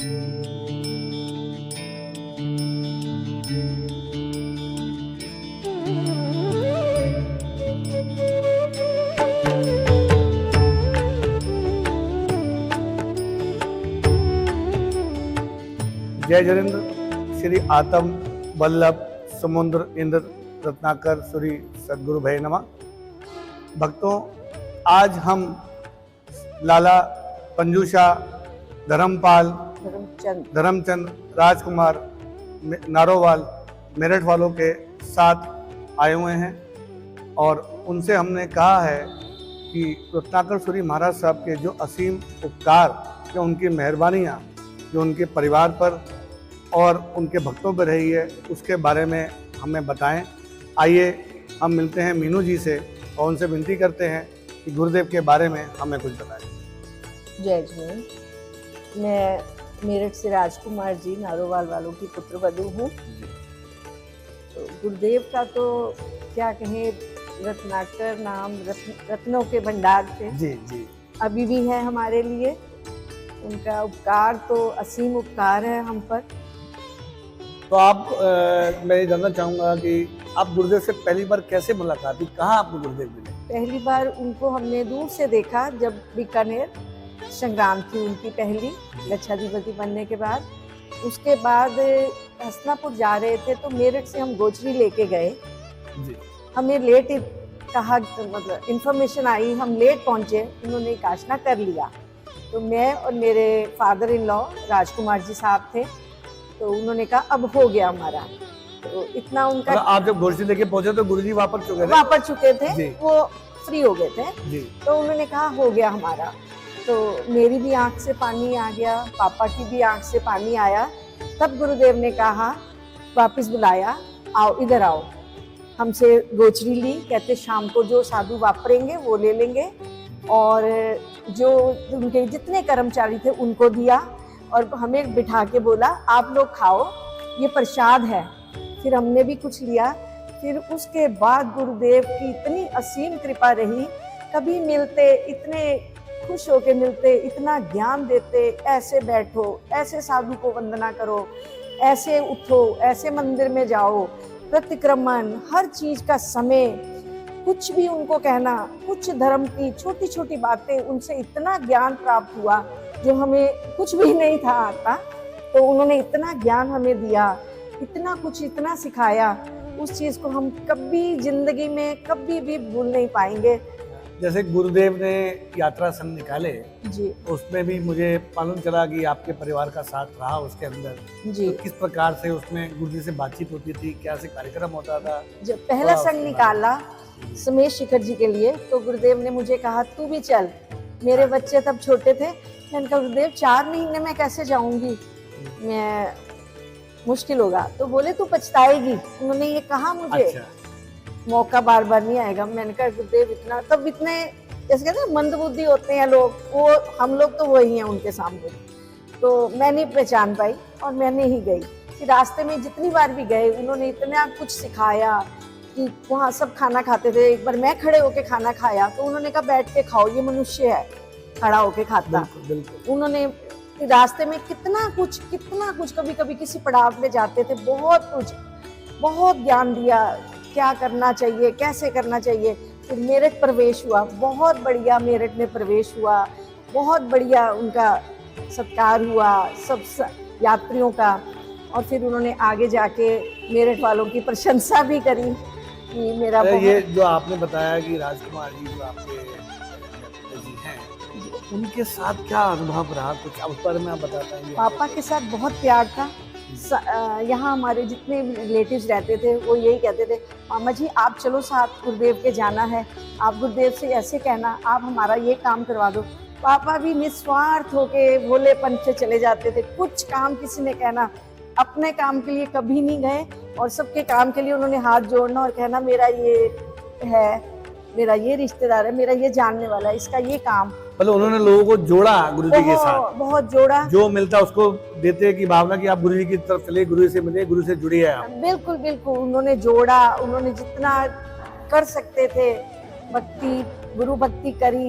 जय जरेंद्र, श्री आत्म वल्लभ समुद्र इंद्र रत्नाकर सूरी सदगुरु भय नमः। भक्तों, आज हम लाला पंजूशाह धर्मचंद राजकुमार नारोवाल मेरठ वालों के साथ आए हुए हैं और उनसे हमने कहा है कि रत्नाकर सूरी महाराज साहब के जो असीम उपकार या उनकी मेहरबानियाँ जो उनके परिवार पर और उनके भक्तों पर रही है उसके बारे में हमें बताएं। आइए हम मिलते हैं मीनू जी से और उनसे विनती करते हैं कि गुरुदेव के बारे में हमें कुछ बताएं। जय जी, मैं मेरठ से राजकुमार जी नारोवाल वालों की पुत्रवधू हूँ। तो गुरुदेव का तो क्या कहें, रत्नाकर नाम रत्नों के भंडार थे। जी जी, अभी भी है हमारे लिए। उनका उपकार तो असीम उपकार है हम पर। तो आप मैं ये जानना चाहूँगा कि आप गुरुदेव से पहली बार कैसे मुलाकात हुई, कहाँ आपको गुरुदेव मिले? पहली बार उनको हमने दूर से देखा जब बीकानेर संग्राम थी उनकी पहली लक्षाधिपति बनने के बाद। उसके बाद हसनापुर जा रहे थे तो मेरठ से हम गोचरी लेके गए जी। हमें लेट कहा, मतलब इन्फॉर्मेशन आई, हम लेट पहुँचे। उन्होंने एक आशना कर लिया तो मैं और मेरे father in law Rajkumar ji साहब थे, तो उन्होंने कहा अब हो गया हमारा। तो इतना उनका, आप जब गोरसी लेके पहुंचे तो गुरुजी वापस चुके थे, वो फ्री हो गए थे जी। तो उन्होंने कहा हो गया हमारा। तो मेरी भी आंख से पानी आ गया, पापा की भी आंख से पानी आया। तब गुरुदेव ने कहा, वापस बुलाया, आओ इधर आओ। हमसे गोचरी ली, कहते शाम को जो साधु वापरेंगे वो ले लेंगे और जो उनके जितने कर्मचारी थे उनको दिया और हमें बिठा के बोला आप लोग खाओ, ये प्रसाद है। फिर हमने भी कुछ लिया। फिर उसके बाद गुरुदेव की इतनी असीम कृपा रही, कभी मिलते इतने खुश होके मिलते, इतना ज्ञान देते, ऐसे बैठो, ऐसे साधु को वंदना करो, ऐसे उठो, ऐसे मंदिर में जाओ, प्रतिक्रमण, हर चीज का समय, कुछ भी उनको कहना, कुछ धर्म की छोटी छोटी बातें, उनसे इतना ज्ञान प्राप्त हुआ जो हमें कुछ भी नहीं था आता। तो उन्होंने इतना ज्ञान हमें दिया, इतना कुछ, इतना सिखाया, उस चीज को हम कभी जिंदगी में कभी भी भूल नहीं पाएंगे। जैसे गुरुदेव ने यात्रा संघ निकाले जी, उसमें भी मुझे मालूम चला कि आपके परिवार का साथ रहा उसके अंदर जी। तो किस प्रकार से उसमें गुरुजी से बातचीत होती थी, क्या से कार्यक्रम होता था? जब पहला संघ निकाला समेश शिखर जी के लिए तो गुरुदेव ने मुझे कहा तू भी चल। मेरे बच्चे तब छोटे थे। मैंने कहा गुरुदेव 4 महीने में कैसे जाऊंगी, मैं मुश्किल होगा। तो बोले तू पछताएगी। उन्होंने ये कहा मुझे। अच्छा। मौका बार बार नहीं आएगा। मैंने कहा गुरुदेव इतना, तब इतने जैसे कहते हैं मंदबुद्धि होते हैं लोग, वो हम लोग तो वही हैं उनके सामने। तो मैं नहीं पहचान पाई और मैंने ही गई। फिर रास्ते में जितनी बार भी गए उन्होंने इतना कुछ सिखाया कि वहाँ सब खाना खाते थे। एक बार मैं खड़े होके खाना खाया तो उन्होंने कहा बैठ के खाओ, ये मनुष्य है खड़ा होके खाता। बिल्कुल, बिल्कुल। उन्होंने रास्ते में कितना कुछ, कभी कभी किसी पड़ाव पे जाते थे, बहुत कुछ, बहुत ज्ञान दिया, क्या करना चाहिए, कैसे करना चाहिए। फिर मेरठ प्रवेश हुआ, बहुत बढ़िया मेरठ में प्रवेश हुआ, बहुत बढ़िया उनका सत्कार हुआ सब यात्रियों का। और फिर उन्होंने आगे जाके मेरठ वालों की प्रशंसा भी करी कि मेरा ये जो आपने बताया कि राजकुमार जी जो आपके जी हैं, उनके साथ क्या अनुभव रहा, कुछ उस बारे में आप बता पाएंगे? पापा के साथ बहुत प्यार था। यहाँ हमारे जितने रिलेटिव्स रहते थे वो यही कहते थे, मामा जी आप चलो साथ गुरुदेव के जाना है, आप गुरुदेव से ऐसे कहना, आप हमारा ये काम करवा दो। पापा भी निस्वार्थ होके भोलेपन से चले जाते थे। कुछ काम किसी ने कहना, अपने काम के लिए कभी नहीं गए और सबके काम के लिए उन्होंने हाथ जोड़ना और कहना मेरा ये है, मेरा ये रिश्तेदार है, मेरा ये जानने वाला है, इसका ये काम। मतलब उन्होंने लोगों को जोड़ा गुरु जी के साथ, बहुत जोड़ा। जो मिलता उसको देते की भावना कि आप गुरु जी की तरफ चले, गुरु से मिले, गुरु से जुड़िए आप। बिल्कुल बिल्कुल, उन्होंने जोड़ा। उन्होंने जितना कर सकते थे भक्ति, गुरु भक्ति करी,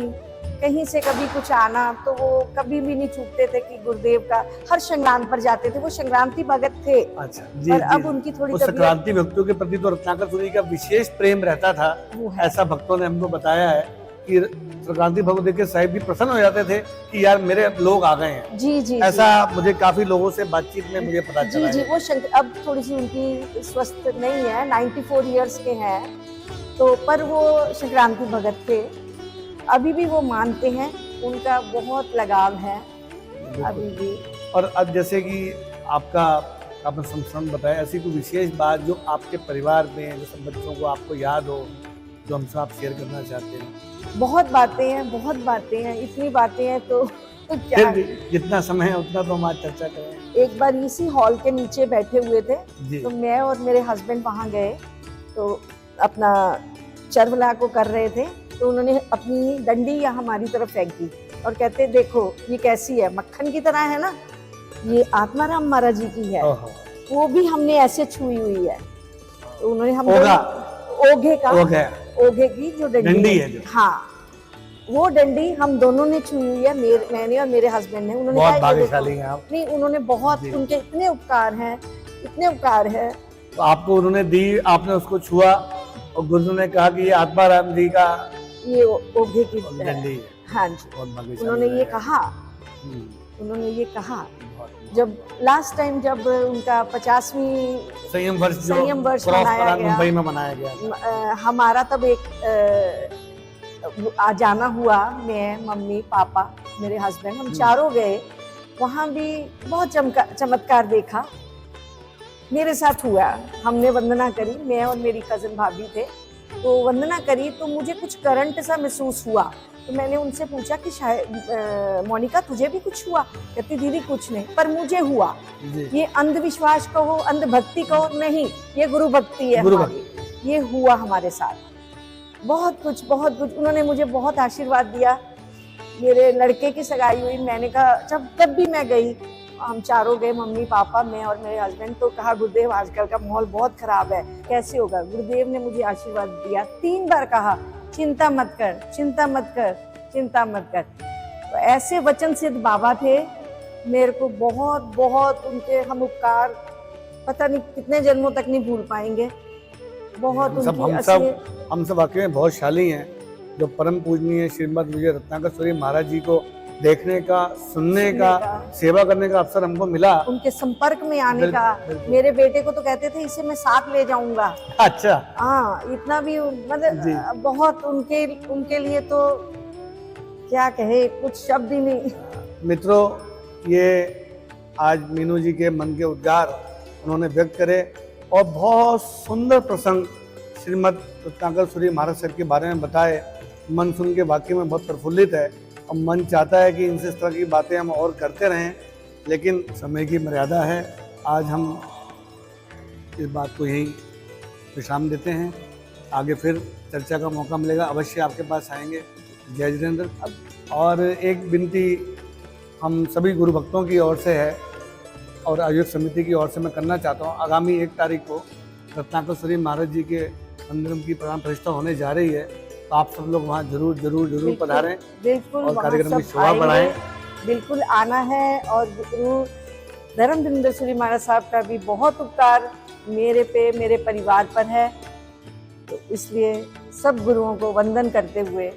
कहीं से कभी कुछ आना तो वो कभी भी नहीं चूकते थे कि गुरुदेव का हर संक्रांत पर जाते थे। वो संक्रांति भगत थे। अच्छा जी, और जी, अब उनकी थोड़ी उस तबीयत संक्रांति भक्तों के प्रति तो रत्नाकर सूरी का विशेष प्रेम रहता था, वो है। ऐसा भक्तों ने हमको बताया है कि संक्रांति भक्त देख के साहिब भी प्रसन्न हो जाते थे कि यार मेरे लोग आ गए हैं। जी जी ऐसा मुझे काफी लोगों से बातचीत में मुझे पता चला जी। है। वो अब थोड़ी सी उनकी स्वस्थ नहीं है, 94 इयर्स के हैं, तो पर वो संक्रांति भगत थे, अभी भी वो मानते हैं, उनका बहुत लगाव है अभी भी। और अब जैसे कि आपका आपने संस्मरण बताया, ऐसी कोई विशेष बात जो आपके परिवार में जो सब बच्चों को आपको याद हो, जो हमसे आप शेयर करना चाहते हैं? बहुत बातें हैं, बहुत बातें हैं, इतनी बातें हैं तो क्या। फिर भी जितना समय है उतना तो हम आज चर्चा करें। एक बार इसी हॉल के नीचे बैठे हुए थे, जी। तो मैं और मेरे हस्बैंड वहाँ गए, तो अपना चरवला को कर रहे थे, तो उन्होंने अपनी डंडी या हमारी तरफ फेंकी और कहते देखो ये कैसी है, मक्खन की तरह है ना, ये आत्माराम महाराज जी की है, वो भी हमने ऐसे छुई हुई है। तो उन्होंने हम ओघे की जो डंडी है, हाँ वो डंडी हम दोनों ने छुई हुई है, मैंने और मेरे हस्बैंड ने। उन्होंने बहुत भाग्यशाली हैं आप। नहीं, उन्होंने बहुत, उनके इतने उपकार हैं, इतने उपकार है। तो आपको उन्होंने दी, आपने उसको छुआ और गुरु ने कहा कि ये आत्माराम जी का ये ओघे की डंडी है। हाँ जी, बहुत भाग्यशाली उन्होंने ये कहा, उन्होंने ये कहा जब लास्ट टाइम जब उनका 50वीं संयम वर्ष मनाया गया, मुंबई में मनाया गया, हमारा तब एक जाना हुआ, मैं, मम्मी, पापा, मेरे हस्बैंड, हम चारों गए। वहाँ भी बहुत चमत्कार देखा, मेरे साथ हुआ। हमने वंदना करी, मैं और मेरी कजन भाभी थे, तो वंदना करी तो मुझे कुछ करंट सा महसूस हुआ। तो मैंने उनसे पूछा कि शायद मोनिका तुझे भी कुछ हुआ? कहती दीदी कुछ नहीं, पर मुझे हुआ। ये अंधविश्वास कहो, अंधभक्ति कहो, नहीं, ये गुरु भक्ति है हमारी, ये हुआ हमारे साथ। बहुत कुछ उन्होंने मुझे बहुत आशीर्वाद दिया। मेरे लड़के की सगाई हुई, मैंने कहा जब भी मैं गई, हम चारों गए, मम्मी, पापा, मैं और मेरे हस्बैंड, तो कहा गुरुदेव आजकल का माहौल बहुत खराब है, कैसे होगा? गुरुदेव ने मुझे आशीर्वाद दिया, 3 बार कहा चिंता मत कर, चिंता मत कर, चिंता मत कर। तो ऐसे वचन सिद्ध बाबा थे, मेरे को बहुत उनके हम उपकार पता नहीं कितने जन्मों तक नहीं भूल पाएंगे। बहुत हम सब वाकई में बहुत शाली हैं, जो परम पूजनीय श्रीमद विजय रत्नाकर सूरी महाराज जी को देखने का, सुनने का, सेवा करने का अवसर हमको मिला, उनके संपर्क में आने का। मेरे बेटे को तो कहते थे इसे मैं साथ ले जाऊंगा। अच्छा, हाँ, इतना भी मतलब बहुत उनके लिए तो क्या कहे, कुछ शब्द ही नहीं। मित्रों, ये आज मीनू जी के मन के उद्गार उन्होंने व्यक्त करे और बहुत सुंदर प्रसंग श्रीमद रत्नाकर सूरी महाराज सर के बारे में बताए। मन सुन के वाकई में बहुत प्रफुल्लित है और मन चाहता है कि इनसे इस तरह की बातें हम और करते रहें, लेकिन समय की मर्यादा है। आज हम इस बात को यहीं विश्राम देते हैं, आगे फिर चर्चा का मौका मिलेगा, अवश्य आपके पास आएंगे। जय जितेंद्र। और एक विनती हम सभी गुरु भक्तों की ओर से है और आयोजक समिति की ओर से मैं करना चाहता हूँ। आगामी 1 तारीख को रत्नाकर सूरी महाराज जी के मंदिर की प्राण प्रतिष्ठा होने जा रही है, तो आप सब लोग वहाँ जरूर पधारें, बिल्कुल, और कार्यक्रम की शोभा बढ़ाएं। बिल्कुल आना है। और गुरु धर्मेंद्र सूरी महाराज साहब का भी बहुत उपकार मेरे पे, मेरे परिवार पर है, तो इसलिए सब गुरुओं को वंदन करते हुए।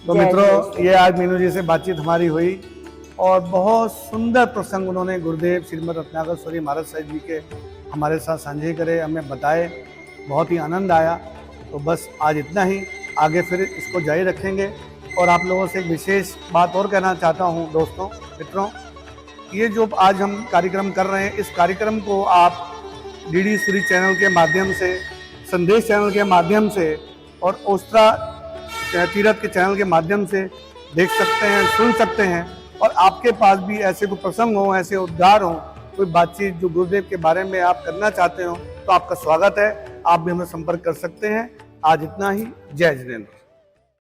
तो मित्रों, ये आज मीनू जी से बातचीत हमारी हुई और बहुत सुंदर प्रसंग उन्होंने गुरुदेव श्रीमद रत्नाकर सूरी महाराज साहब जी के हमारे साथ साझे करे, हमें बताए, बहुत ही आनंद आया। तो बस आज इतना ही, आगे फिर इसको जारी रखेंगे। और आप लोगों से एक विशेष बात और कहना चाहता हूँ दोस्तों, मित्रों, ये जो आज हम कार्यक्रम कर रहे हैं, इस कार्यक्रम को आप डीडी सूरी चैनल के माध्यम से, संदेश चैनल के माध्यम से और ओस्त्रा तीरथ के चैनल के माध्यम से देख सकते हैं, सुन सकते हैं। और आपके पास भी ऐसे कोई प्रसंग हो, ऐसे उद्गार हो, कोई बातचीत जो गुरुदेव के बारे में आप करना चाहते हो, तो आपका स्वागत है, आप भी हमें संपर्क कर सकते हैं। आज इतना ही। जय जितेंद्र।